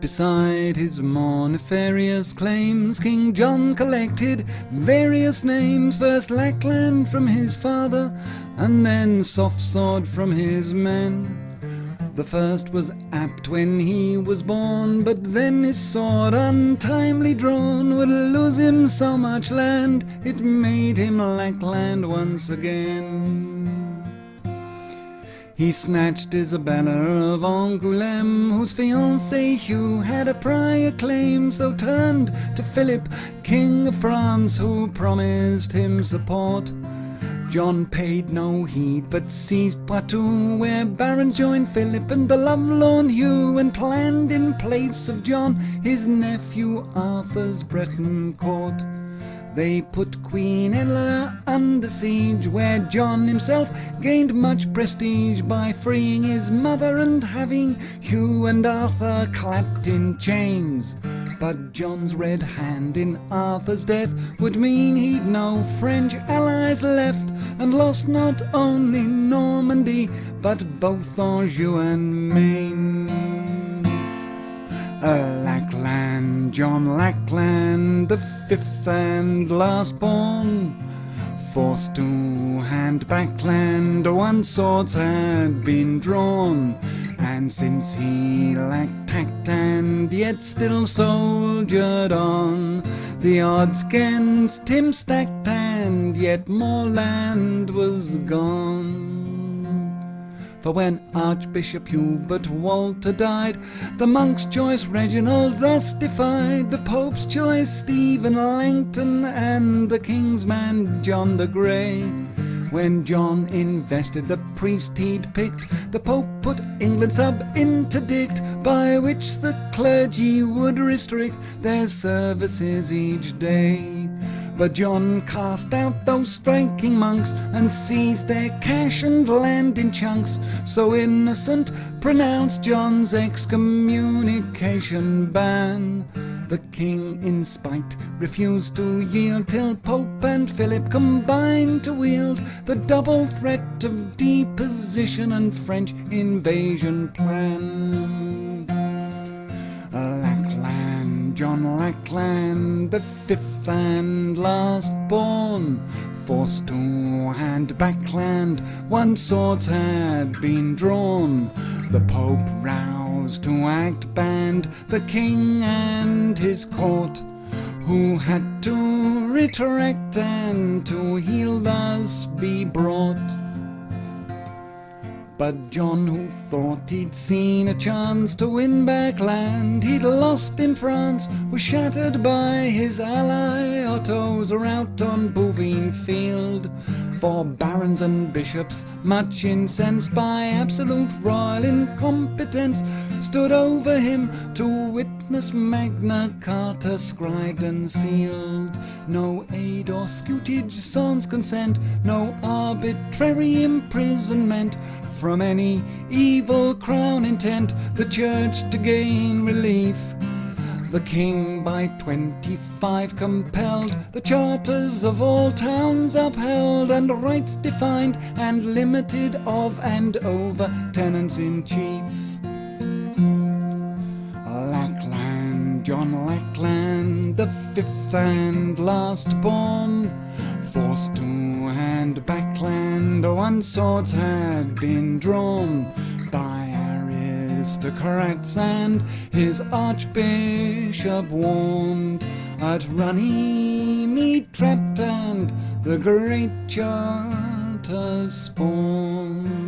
Beside his more nefarious claims, King John collected various names. First Lackland from his father, and then Soft Sword from his men. The first was apt when he was born, but then his sword untimely drawn would lose him so much land, it made him Lackland once again. He snatched Isabella of Angoulême, whose fiancé Hugh had a prior claim, so turned to Philip, King of France, who promised him support. John paid no heed, but seized Poitou, where barons joined Philip and the lovelorn Hugh, and planned in place of John his nephew Arthur's Breton court. They put Queen Eleanor under siege, where John himself gained much prestige by freeing his mother and having Hugh and Arthur clapped in chains. But John's red hand in Arthur's death would mean he'd no French allies left, and lost not only Normandy, but both Anjou and Maine. Lackland, John Lackland, the fifth and last born, forced to hand back land, one swords had been drawn. And since he lacked tact and yet still soldiered on, the odds 'gainst him stacked and yet more land was gone. For when Archbishop Hubert Walter died, the monk's choice Reginald thus defied the Pope's choice Stephen Langton and the King's man John de Grey. When John invested the priest he'd picked, the Pope put England sub-interdict, by which the clergy would restrict their services each day. But John cast out those striking monks and seized their cash and land in chunks. So Innocent pronounced John's excommunication ban. The king in spite refused to yield, till Pope and Philip combined to wield the double threat of deposition and French invasion plan. Lackland, John Lackland, the fifth and last born, forced to hand back land, one swords had been drawn. The Pope roused to act banned the king and his court, who had to retract and to heel thus be brought. But John, who thought he'd seen a chance to win back land he'd lost in France, was shattered by his ally Otto's rout on Bouvines field. For barons and bishops, much incensed by absolute royal incompetence, stood over him to witness Magna Carta scribed and sealed. No aid or scutage sans consent, no arbitrary imprisonment, from any evil crown intent the church to gain relief. The king by 25 compelled, the charters of all towns upheld, and rights defined and limited of and over tenants in chief. Lackland, John Lackland, the fifth and last born, forced to hand back land, one swords had been drawn by aristocrats, and his archbishop warned. At Runnymede trapped and the great charters spawned.